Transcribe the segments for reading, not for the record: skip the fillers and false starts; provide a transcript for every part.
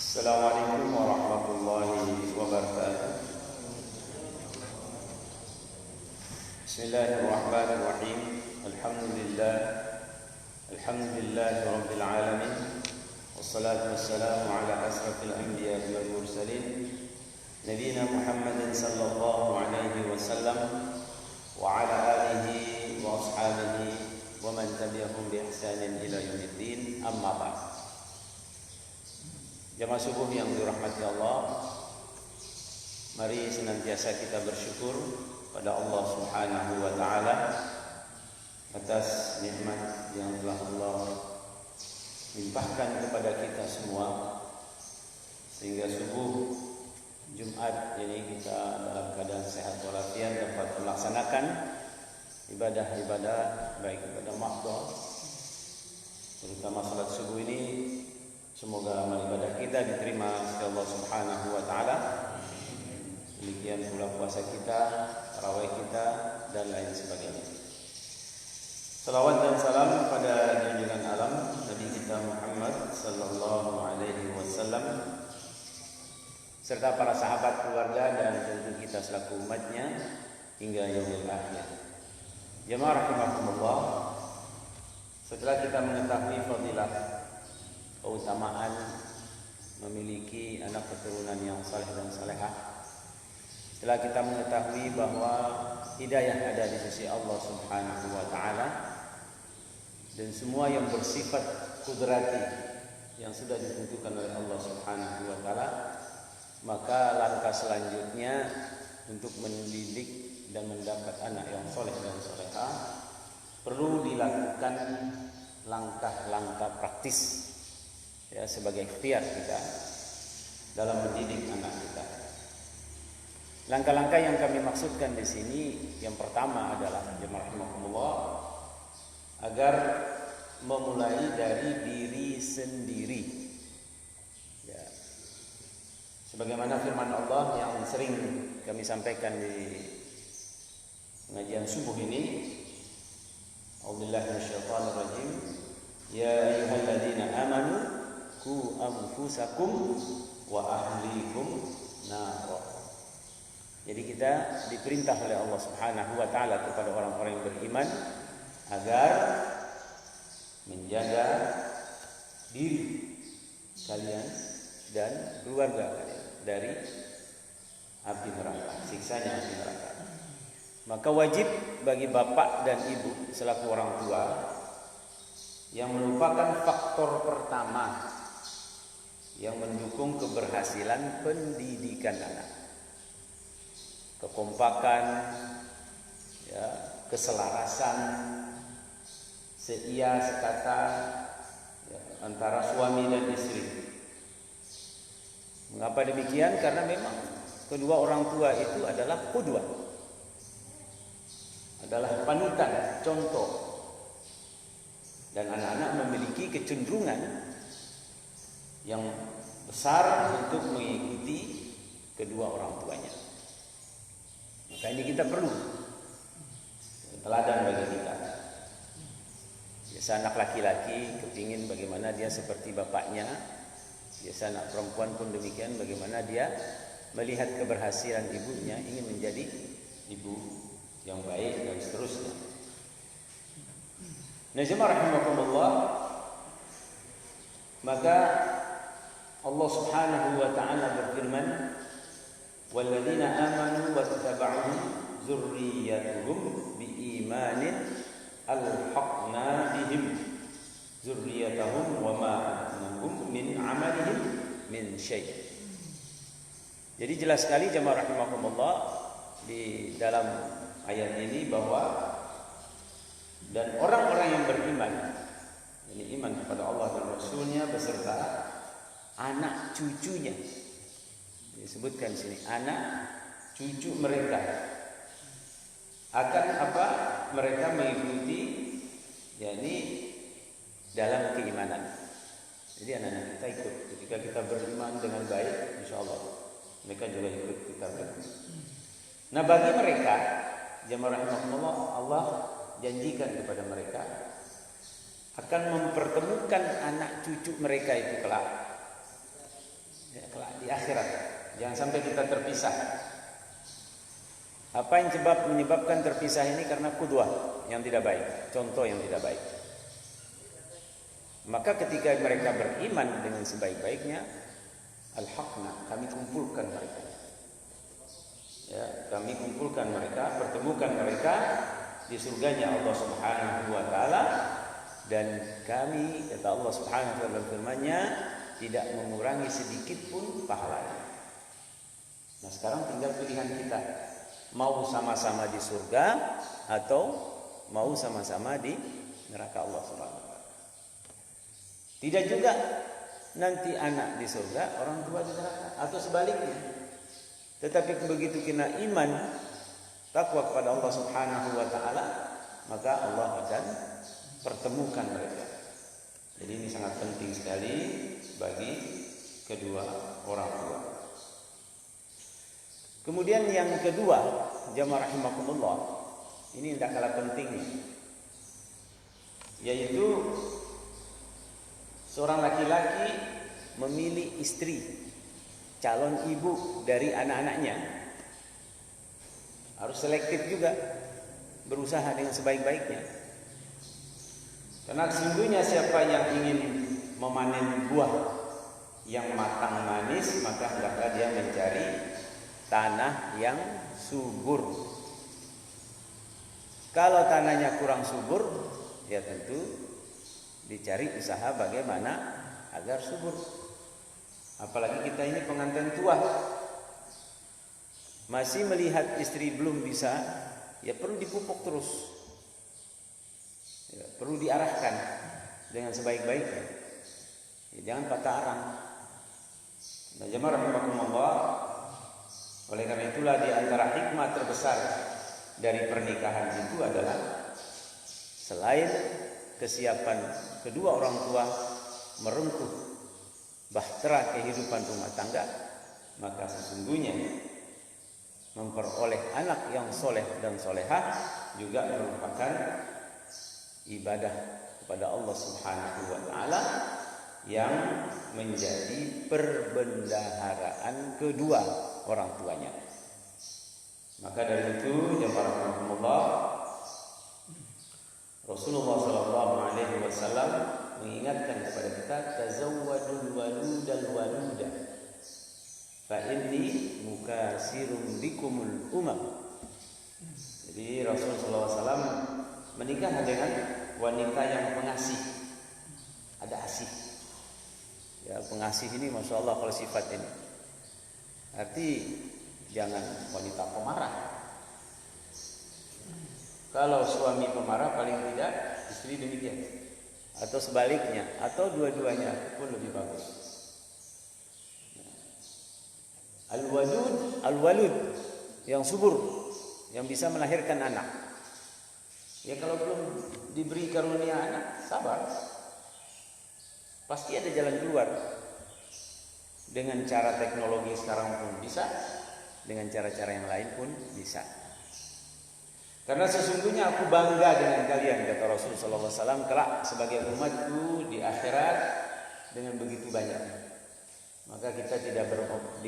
Assalamualaikum warahmatullahi wabarakatuh. Bismillahirrahmanirrahim. Alhamdulillahi rabbil alamin. Wassalatu wassalamu ala asrafil anbiya'i wal mursalin nabiyina Muhammadin sallallahu alaihi wasallam wa ala alihi wa ashabihi wa man tabi'ahum bi ihsanin ila yaumiddin. Amma ba'd. Jamaah subuh yang dirahmati Allah, mari senantiasa kita bersyukur pada Allah Subhanahu wa taala atas nikmat yang telah Allah limpahkan kepada kita semua, sehingga subuh Jumat ini kita dalam keadaan sehat walafiat dapat melaksanakan ibadah-ibadah baik ibadah mahdhah, terutama salat subuh ini. Semoga amal ibadah kita diterima oleh Allah Subhanahu wa taala. Demikian pula puasa kita, tarawih kita dan lain sebagainya. Salawat dan salam pada junjungan alam Nabi kita Muhammad sallallahu alaihi wasallam serta para sahabat, keluarga dan tentu kita selaku umatnya hingga yaumil akhir. Jemaah rahimakumullah, setelah kita mengetahui fadilah keutamaan memiliki anak keturunan yang saleh dan salehah, setelah kita mengetahui bahwa hidayah ada di sisi Allah Subhanahu wa taala dan semua yang bersifat kudrati yang sudah ditentukan oleh Allah Subhanahu wa taala, maka langkah selanjutnya untuk mendidik dan mendapat anak yang saleh dan salehah perlu dilakukan langkah-langkah praktis, ya, sebagai ikhtiar kita dalam mendidik anak kita. Langkah-langkah yang kami maksudkan di sini, yang pertama adalah jemaah rahimakumullah, agar memulai dari diri sendiri. Ya. Sebagaimana firman Allah yang sering kami sampaikan di pengajian subuh ini, A'udzubillahi minasyaitonir rajim. Ya ayyuhalladzina amanu ku anfusakum wa ahlikum nar. Jadi kita diperintah oleh Allah Subhanahu wa taala kepada orang-orang yang beriman agar menjaga diri kalian dan keluarga kalian dari api neraka, siksanya api neraka. Maka wajib bagi bapak dan ibu selaku orang tua yang merupakan faktor pertama yang mendukung keberhasilan pendidikan anak, kekompakan, ya, keselarasan, seia sekata, ya, antara suami dan istri. Mengapa demikian? Karena memang kedua orang tua itu adalah qudwah, adalah panutan, contoh, dan anak-anak memiliki kecenderungan yang besar untuk mengikuti kedua orang tuanya. Maka ini kita perlu teladan bagi kita. Biasa anak laki-laki kepingin bagaimana dia seperti bapaknya, biasa anak perempuan pun demikian, bagaimana dia melihat keberhasilan ibunya, ingin menjadi ibu yang baik dan seterusnya. Najma rahimakumullah, maka Allah Subhanahu wa taala berfirman, "Walladzina amanu wattaba'uhum dzurriyyatuhum biimanin alhaqna bihim dzurriyyatahum wa ma alatnahum min 'amalihim min syai'." Jadi jelas sekali jemaah rahimakumullah di dalam ayat ini bahwa dan orang-orang yang beriman, ini iman kepada Allah dan Rasulnya beserta anak cucunya, disebutkan di sini anak cucu mereka, akan apa? Mereka mengikuti, yakni dalam keimanan. Jadi anak-anak kita ikut ketika kita beriman dengan baik, insya Allah mereka juga ikut kita beriman. Nah, bagi mereka jemaah rahimahullah, Allah janjikan kepada mereka akan mempertemukan anak cucu mereka itu kelak Ya, kelak di akhirat. Jangan sampai kita terpisah. Apa yang menyebabkan terpisah ini? Karena qudwah yang tidak baik, contoh yang tidak baik. Maka ketika mereka beriman dengan sebaik-baiknya, alhaqna, kami kumpulkan mereka. Ya, kami kumpulkan mereka, pertemukan mereka di surganya Allah Subhanahu wa taala, dan kami, kata Allah Subhanahu wa taala dalam firman-Nya, tidak mengurangi sedikit pun pahalanya. Nah, sekarang tinggal pilihan kita, mau sama-sama di surga atau mau sama-sama di neraka Allah Subhanahu wa taala. Tidak juga nanti anak di surga, orang tua di neraka, atau sebaliknya. Tetapi begitu kena iman, takwa kepada Allah Subhanahu wa taala, maka Allah akan pertemukan mereka. Jadi ini sangat penting sekali bagi kedua orang tua. Kemudian yang kedua, jamaah rahimakumullah, ini tidak kalah pentingnya, yaitu seorang laki-laki memilih istri, calon ibu dari anak-anaknya. Harus selektif juga, berusaha dengan sebaik-baiknya. Karena sesungguhnya siapa yang ingin memanen buah yang matang manis, maka hendaklah dia mencari tanah yang subur. Kalau tanahnya kurang subur, ya tentu dicari usaha bagaimana agar subur. Apalagi kita ini pengantin tua, masih melihat istri belum bisa, ya perlu dipupuk terus, ya, perlu diarahkan dengan sebaik-baiknya. Ya, jangan patah arang. Nah, jemaah rahimakumullah, oleh karena itulah di antara hikmah terbesar dari pernikahan itu adalah selain kesiapan kedua orang tua merengkuh bahtera kehidupan rumah tangga, maka sesungguhnya memperoleh anak yang soleh dan solehah juga merupakan ibadah kepada Allah Subhanahu wa taala yang menjadi perbendaharaan kedua orang tuanya. Maka dari itu, jemaah rahimakumullah, Rasulullah sallallahu alaihi wasallam mengingatkan kepada kita, tazawwadul waludal waluda fa inni mukasirun bikumul umam. Jadi Rasulullah SAW menikah dengan wanita yang pengasih, ada asih. Ya, pengasih ini masya Allah kalau sifat ini, arti jangan wanita pemarah. Kalau suami pemarah paling tidak istri demikian. Atau sebaliknya, atau dua-duanya pun lebih bagus. Al-walud yang subur, yang bisa melahirkan anak. Ya kalau belum diberi karunia anak, sabar. Pasti ada jalan keluar. Dengan cara teknologi sekarang pun bisa, dengan cara-cara yang lain pun bisa. Karena sesungguhnya aku bangga dengan kalian, kata Rasulullah SAW, kelak sebagai umatku di akhirat dengan begitu banyak. Maka kita tidak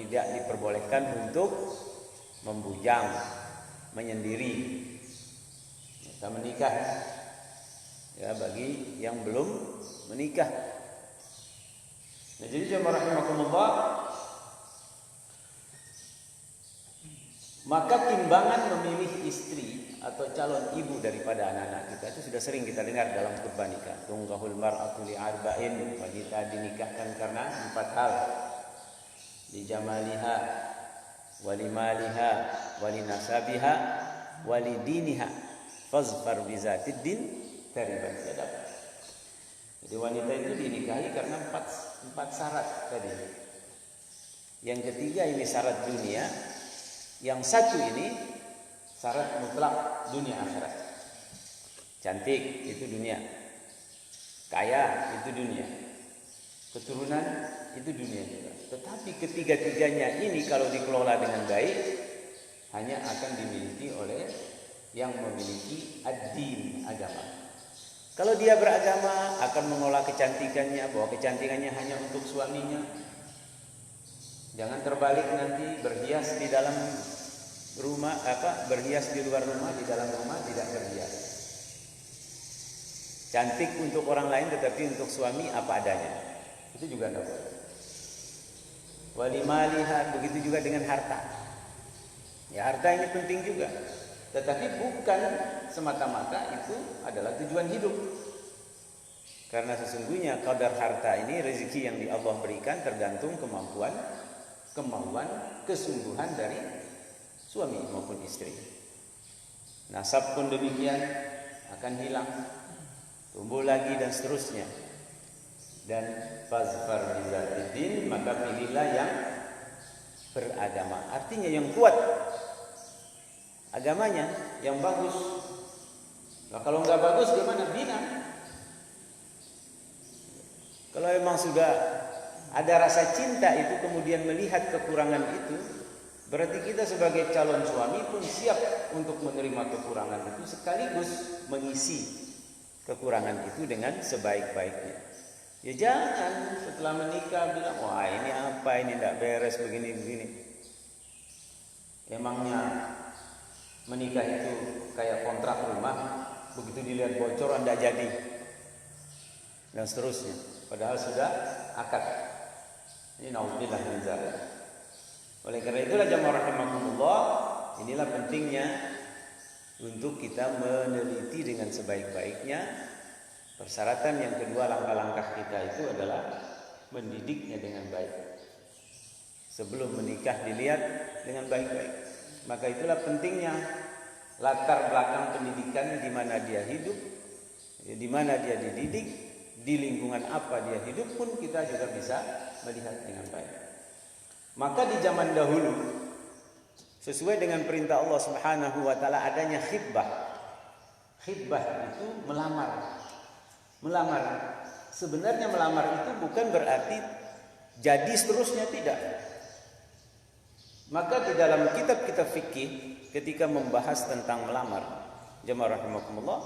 diperbolehkan untuk membujang, menyendiri. Kita menikah, ya bagi yang belum menikah. Nah, jadi jemaah rahimakumullah, maka timbangan memilih istri atau calon ibu daripada anak-anak kita itu sudah sering kita dengar dalam khutbah nikah. Tungkahul mar'atu li'arba'in, wanita dinikahkan karena 4 hal. Li jamaliha, wali maliha, wali nasabiha, wali diniha. Fazfar bizatid din taribat yadak. Jadi wanita itu dinikahi karena 4 syarat tadi. Yang ketiga ini syarat dunia, yang satu ini syarat mutlak dunia akhirat. Cantik itu dunia, kaya itu dunia, keturunan itu dunia juga. Tetapi ketiga-tiganya ini kalau dikelola dengan baik hanya akan dimiliki oleh yang memiliki ad-din, agama. Kalau dia beragama akan mengolah kecantikannya, bahwa kecantikannya hanya untuk suaminya. Jangan terbalik nanti berhias di dalam rumah, berhias di luar rumah, di dalam rumah tidak berhias. Cantik untuk orang lain tetapi untuk suami apa adanya. Itu juga tidak boleh. Walimaliha, begitu juga dengan harta. Ya, harta ini penting juga. Tetapi bukan semata-mata itu adalah tujuan hidup. Karena sesungguhnya kadar harta ini, rezeki yang Allah berikan tergantung kemauan, kesungguhan dari suami maupun istri. Nasab pun demikian akan hilang, tumbuh lagi dan seterusnya. Dan fazfar bizatiddin, maka pilihlah yang beragama. Artinya yang kuat agamanya, yang bagus. Nah, kalau nggak bagus gimana? Bina. Kalau memang sudah ada rasa cinta itu kemudian melihat kekurangan itu, berarti kita sebagai calon suami pun siap untuk menerima kekurangan itu sekaligus mengisi kekurangan itu dengan sebaik-baiknya. Ya jangan setelah menikah bilang, wah ini apa, ini tidak beres begini-begini. Emangnya menikah itu kayak kontrak rumah, begitu dilihat bocor Anda jadi, dan seterusnya. Padahal sudah akad. Ini naudzubillah min dzalik. Oleh karena itulah jamaah rahimakumullah, inilah pentingnya untuk kita meneliti dengan sebaik-baiknya. Persyaratan yang kedua, langkah-langkah kita itu adalah mendidiknya dengan baik. Sebelum menikah dilihat dengan baik-baik. Maka itulah pentingnya latar belakang pendidikan, di mana dia hidup, di mana dia dididik, di lingkungan apa dia hidup pun kita juga bisa melihat dengan baik. Maka di zaman dahulu sesuai dengan perintah Allah Subhanahu wa taala adanya khitbah. Khitbah itu melamar. Melamar. Sebenarnya melamar itu bukan berarti jadi seterusnya, tidak. Maka di dalam kitab-kitab fikih ketika membahas tentang melamar, jamaah rahimakumullah,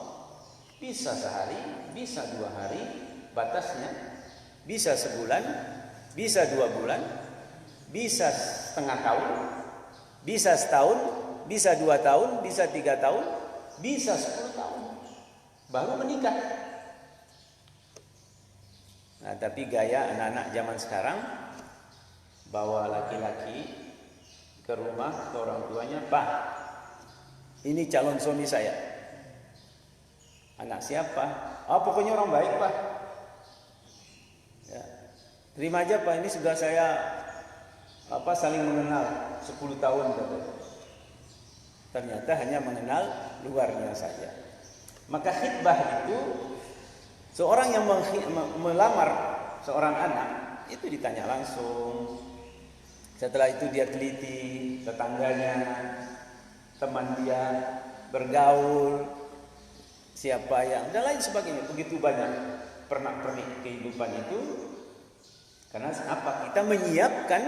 bisa sehari, bisa 2 hari batasnya, bisa sebulan, bisa 2 bulan, bisa setengah tahun, bisa setahun, bisa 2 tahun, bisa 3 tahun, bisa 10 tahun, baru menikah. Nah, tapi gaya anak-anak zaman sekarang, bawa laki-laki ke rumah, ke orang tuanya, Pak, ini calon suami saya. Anak siapa? Oh, pokoknya orang baik, Pak. Ya. Terima aja, Pak, ini sudah saya saling mengenal 10 tahun. Ternyata hanya mengenal luarnya saja. Maka khitbah itu, seorang yang melamar seorang anak itu ditanya langsung. Setelah itu dia teliti tetangganya, teman dia, bergaul, siapa yang, dan lain sebagainya. Begitu banyak pernak-pernik kehidupan itu. Karena apa? Kita menyiapkan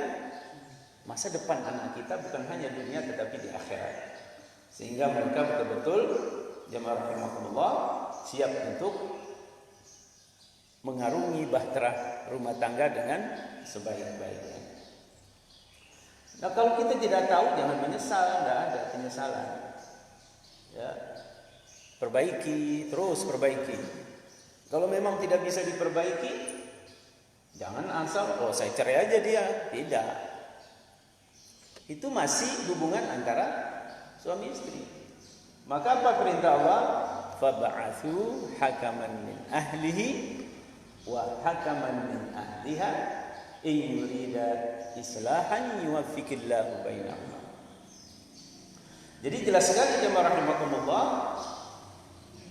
masa depan anak kita bukan hanya dunia tetapi di akhirat. Sehingga mereka betul-betul jamaah rahimakumullah siap untuk mengarungi bahtera rumah tangga dengan sebaik-baiknya. Nah, kalau kita tidak tahu jangan menyesal, tidak ada penyesalan. Ya. Perbaiki, terus perbaiki. Kalau memang tidak bisa diperbaiki, jangan asal, oh saya cerai aja dia. Tidak. Itu masih hubungan antara suami istri. Maka apa perintah Allah? Fab'athu hakaman min ahlihi wa hakaman min ahliha in yurida islahan yuwaffiqillahu bainahuma. Jadi jelas sekali jemaah rahimakumullah,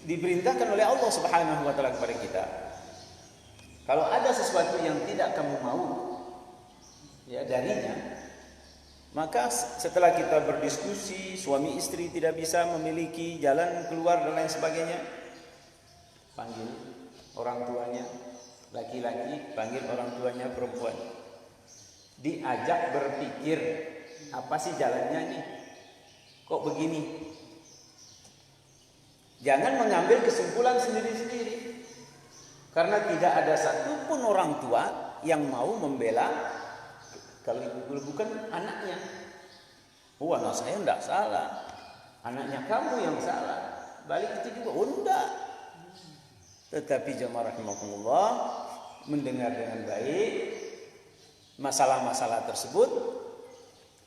diperintahkan oleh Allah Subhanahu wa taala kepada kita. Kalau ada sesuatu yang tidak kamu mau ya darinya, maka setelah kita berdiskusi, suami istri tidak bisa memiliki jalan keluar dan lain sebagainya, panggil orang tuanya laki-laki, panggil orang tuanya perempuan. Diajak berpikir, apa sih jalannya ini? Kok begini? Jangan mengambil kesimpulan sendiri-sendiri. Karena tidak ada satupun orang tua yang mau membela Kalau bukan anaknya, oh anak saya enggak salah, anaknya kamu yang salah. Balik itu juga, oh enggak. Tetapi jemaah rahimakumullah, mendengar dengan baik masalah-masalah tersebut,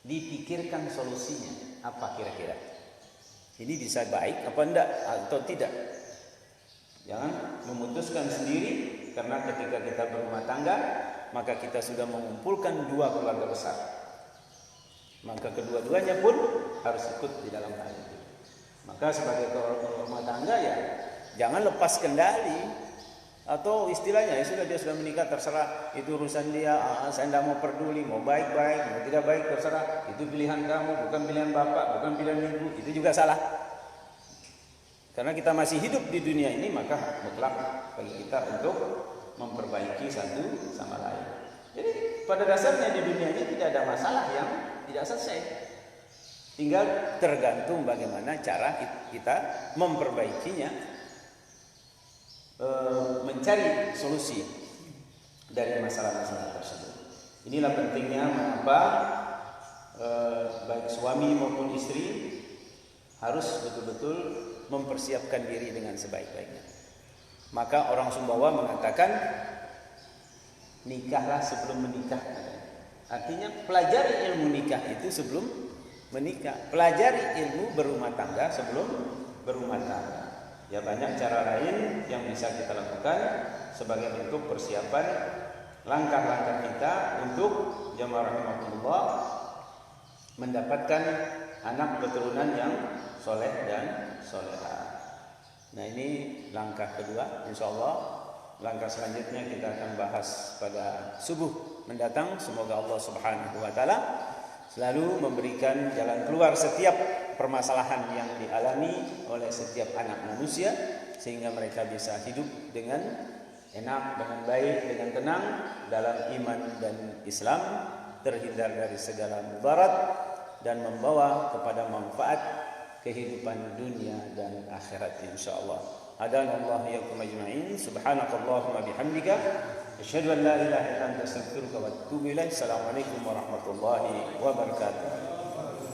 dipikirkan solusinya apa kira-kira. Ini bisa baik apa enggak atau tidak. Jangan memutuskan sendiri, karena ketika kita berumah tangga, maka kita sudah mengumpulkan dua keluarga besar. Maka kedua-duanya pun harus ikut di dalam hal itu. Maka sebagai rumah tangga ya jangan lepas kendali, atau istilahnya ya sudah, dia sudah menikah, terserah, itu urusan dia, saya tidak mau peduli, mau baik-baik, mau tidak baik terserah, itu pilihan kamu, bukan pilihan bapak, bukan pilihan ibu. Itu juga salah. Karena kita masih hidup di dunia ini, maka mutlak bagi kita untuk memperbaiki satu sama lain. Jadi pada dasarnya di dunia ini tidak ada masalah yang tidak selesai. Tinggal tergantung bagaimana cara kita memperbaikinya, mencari solusi dari masalah-masalah tersebut. Inilah pentingnya mengapa baik suami maupun istri harus betul-betul mempersiapkan diri dengan sebaik-baiknya. Maka orang Sumbawa mengatakan, nikahlah sebelum menikah. Artinya pelajari ilmu nikah itu sebelum menikah, pelajari ilmu berumah tangga sebelum berumah tangga. Ya banyak cara lain yang bisa kita lakukan sebagai bentuk persiapan langkah-langkah kita untuk jamaah rahimakumullah mendapatkan anak keturunan yang soleh dan soleha. Nah ini langkah kedua, insya Allah. Langkah selanjutnya kita akan bahas pada subuh mendatang. Semoga Allah Subhanahu wa Ta'ala selalu memberikan jalan keluar setiap permasalahan yang dialami oleh setiap anak manusia, sehingga mereka bisa hidup dengan enak, dengan baik, dengan tenang dalam iman dan Islam, terhindar dari segala mudarat dan membawa kepada manfaat kehidupan dunia dan akhirat insyaallah. Hadanallahu iyyakum ajma'in. Subhanakallahumma bihamdika asyhadu an la ilaha illa anta astaghfiruka wa atubu ilaik. Assalamualaikum warahmatullahi wabarakatuh.